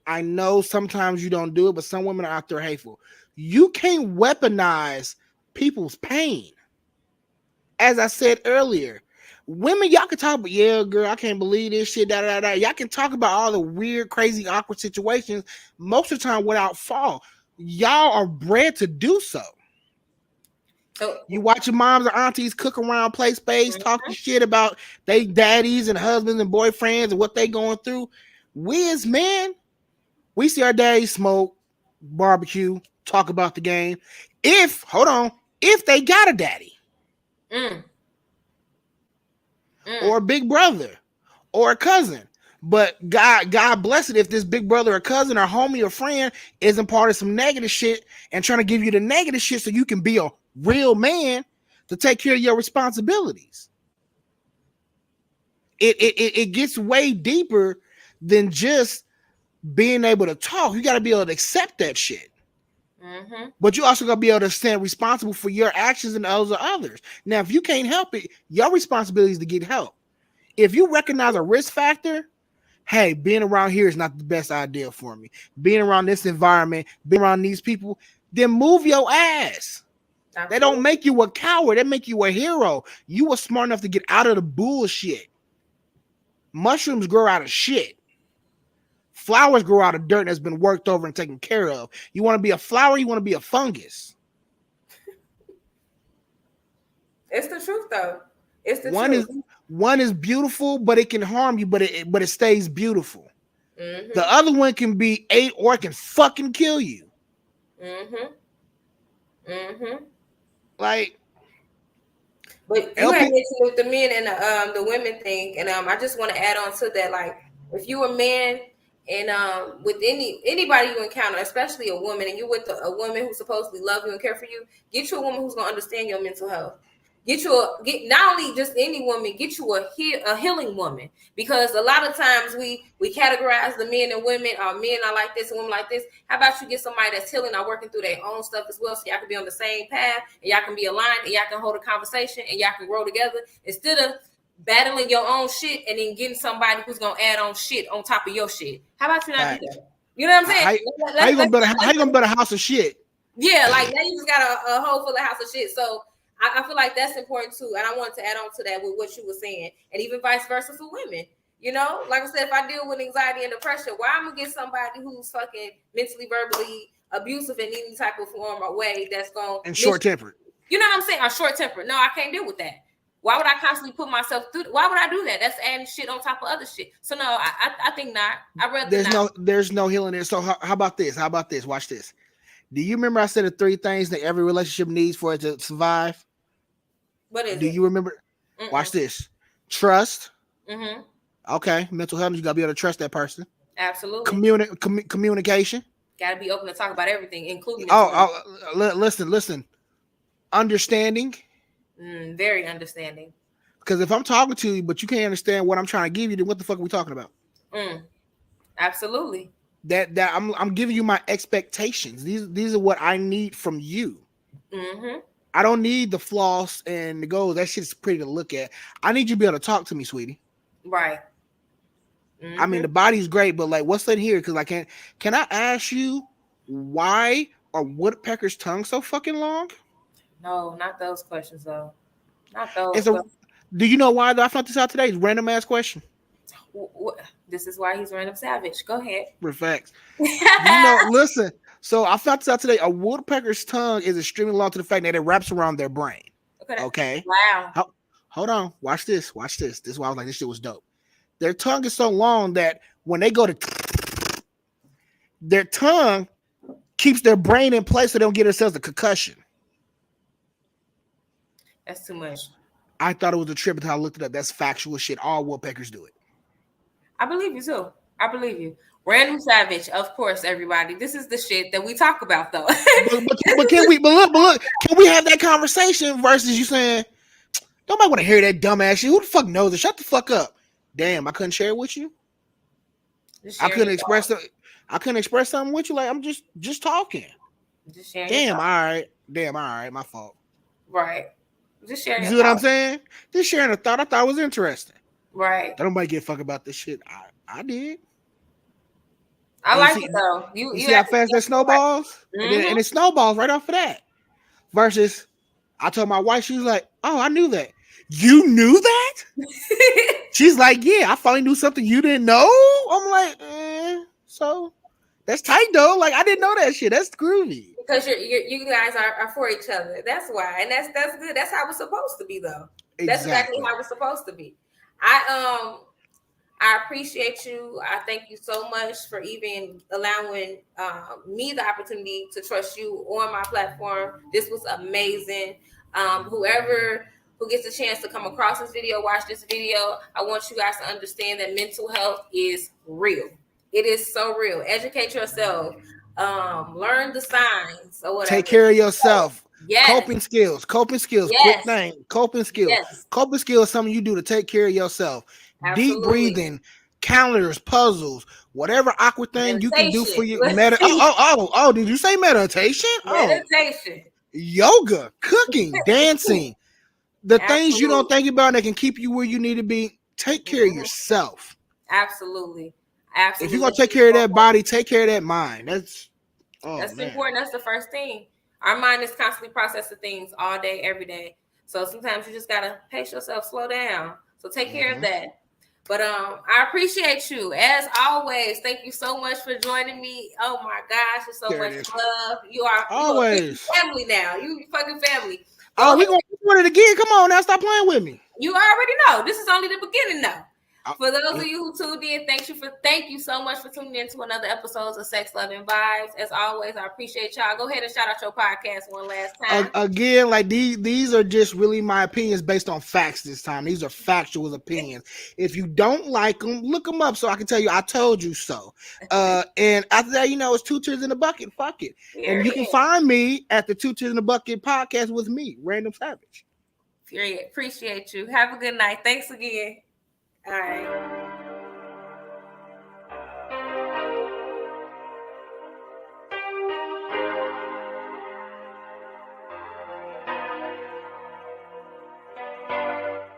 I know sometimes you don't do it, but some women are out there hateful. You can't weaponize people's pain. As I said earlier, Women, y'all can talk about, yeah, girl, I can't believe this shit, da da da. Y'all can talk about all the weird, crazy, awkward situations most of the time without fault. Y'all are bred to do so. So, You watch your moms or aunties cook around, play space, talk shit about they daddies and husbands and boyfriends and what they going through. We as men, we see our daddies smoke, barbecue, talk about the game. If they got a daddy or a big brother or a cousin. But God bless it if this big brother or cousin or homie or friend isn't part of some negative shit and trying to give you the negative shit so you can be a real man to take care of your responsibilities. It gets way deeper than just being able to talk. You got to be able to accept that shit. But you also got to be able to stand responsible for your actions and those of others. Now, if you can't help it, your responsibility is to get help. If you recognize a risk factor, hey, being around here is not the best idea for me. Being around this environment, being around these people, then move your ass. Absolutely. They don't make you a coward. They make you a hero. You were smart enough to get out of the bullshit. Mushrooms grow out of shit. Flowers grow out of dirt that's been worked over and taken care of. You want to be a flower, you want to be a fungus. It's the truth, though. It's the truth. One is beautiful, but it can harm you, but it stays beautiful. The other one can be ate or it can fucking kill you. Like, but you had mentioned with the men and the women thing, and I just want to add on to that. Like, if you a man and with anybody you encounter, especially a woman, and you're with a woman who supposedly love you and care for you, get you a woman who's gonna understand your mental health. Get not only just any woman, get you a healing woman, because a lot of times we categorize the men and women. Men are like this and women like this. How about you get somebody that's healing or working through their own stuff as well, so y'all can be on the same path and y'all can be aligned and y'all can hold a conversation and y'all can grow together instead of battling your own shit and then getting somebody who's gonna add on shit on top of your shit. How about you not do that? You know what I'm saying? How you gonna build a house of shit? Yeah, like now you just got a hole full of house of shit. So I feel like that's important too. And I wanted to add on to that with what you were saying. And even vice versa for women. You know, like I said, if I deal with anxiety and depression, why I'm gonna get somebody who's fucking mentally, verbally abusive in any type of form or way that's going and short-tempered. You know what I'm saying? I'm short-tempered. No, I can't deal with that. Why would I constantly put myself through? Why would I do that? That's adding shit on top of other shit. So no, I think not. I rather there's no healing there. So how about this? How about this? Watch this. Do you remember I said the 3 things that every relationship needs for it to survive? What is it? Do you remember? Watch this. Trust. Okay. Mental health. You gotta be able to trust that person. Absolutely. Communication. Gotta be open to talk about everything, including. Listen. Understanding. Very understanding. Because if I'm talking to you, but you can't understand what I'm trying to give you, then what the fuck are we talking about? Absolutely. That I'm giving you my expectations. These are what I need from you. I don't need the floss and the gold. That shit's pretty to look at. I need you to be able to talk to me, sweetie. Right. I mean, the body's great, but like, what's in here? Because can I ask you why are woodpecker's tongue so fucking long? No, not those questions though. Not those. Do you know why though? I found this out today. It's a random ass question. This is why he's random savage. Go ahead. For facts. Listen. So I found this out today. A woodpecker's tongue is extremely long to the fact that it wraps around their brain. Okay. Wow. Hold on. Watch this. This is why I was like, this shit was dope. Their tongue is so long that when they go to, their tongue keeps their brain in place so they don't get themselves a concussion. That's too much. I thought it was a trip until I looked it up. That's factual shit. All woodpeckers do it. I believe you too. I believe you. Random savage, of course, everybody. This is the shit that we talk about, though. but can we? But look, can we have that conversation versus you saying, "Nobody want to hear that dumbass shit"? Who the fuck knows it? Shut the fuck up. Damn, I couldn't share it with you. I couldn't express something with you. Like I'm just talking. Just sharing. Damn, all right. My fault. Right. Just sharing. You see what I'm saying? Just sharing a thought. I thought it was interesting. Right. Nobody give a fuck about this shit. I did. I like it though. You see how fast that snowballs? Right. And it snowballs right off of that. Versus, I told my wife, she was like, "Oh, I knew that." You knew that? She's like, yeah, I finally knew something you didn't know. I'm like, so that's tight though. Like I didn't know that shit. That's groovy. Because you guys are for each other. That's why, and that's good. That's how it's supposed to be, though. Exactly. That's exactly how it's supposed to be. I appreciate you. I thank you so much for even allowing me the opportunity to trust you on my platform. This was amazing. Whoever who gets a chance to come across this video, watch this video, I want you guys to understand that mental health is real. It is so real. Educate yourself. Learn the signs or whatever. Take care of yourself. Yes. Coping skills. Yes. Quick thing. Coping skills. Yes. Coping skills is something you do to take care of yourself. Absolutely. Deep breathing, calendars, puzzles, whatever awkward thing you can do for you. Did you say meditation? Meditation. Yoga, cooking, dancing. The things you don't think about that can keep you where you need to be. Take care of yourself. Absolutely. If you're gonna take care of that body, take care of that mind. That's important. That's the first thing. Our mind is constantly processing things all day, every day. So sometimes you just gotta pace yourself, slow down. So take care of that. But I appreciate you as always. Thank you so much for joining me. Oh my gosh, it's so much love. You are always family now. You fucking family. We're gonna do it again. Come on now, stop playing with me. You already know. This is only the beginning though. For those of you who tuned in, thank you so much for tuning in to another episode of Sex, Love, and Vibes. As always, I appreciate y'all. Go ahead and shout out your podcast one last time. Again, like these are just really my opinions based on facts this time. These are factual opinions. If you don't like them, look them up so I can tell you I told you so. And after that, it's 2 Tears in the Bucket. Fuck it. And you can find me at the 2 Tears in the Bucket podcast with me, Random Savage. Period. Appreciate you. Have a good night. Thanks again. All right.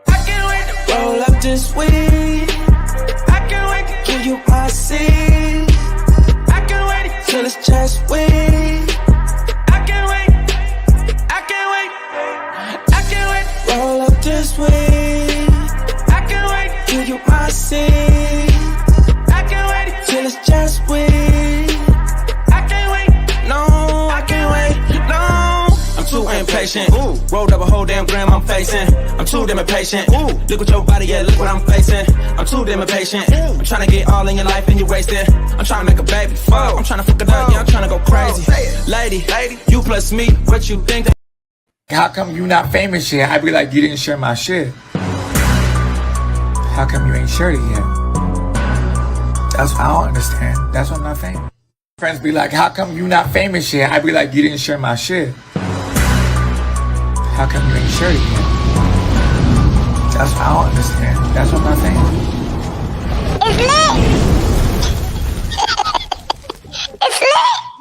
I can't wait to roll up this week. I can't wait to give you my seed. I can't wait till it's just week. I can't wait. I can't wait. I can't wait to roll up this week. Give you my seed. I can't wait till it's just week. I can't wait. No, I can't wait. No. I'm too impatient. Ooh, rolled up a whole damn gram I'm facing. I'm too damn impatient. Ooh, look at your body, yeah, look what I'm facing. I'm too damn impatient. I'm trying to get all in your life and you waste it. I'm trying to make a baby. Fuck, I'm trying to fuck it up, yeah, I'm trying to go crazy. Lady, you plus me, what you think? How come you not famous yet? I'd be like, you didn't share my shit. How come you ain't shared it yet? That's what I don't understand. That's why I'm not famous. Friends be like, how come you not famous yet? I'd be like, you didn't share my shit. How come you ain't shared it yet? That's what I don't understand. That's why I'm not famous.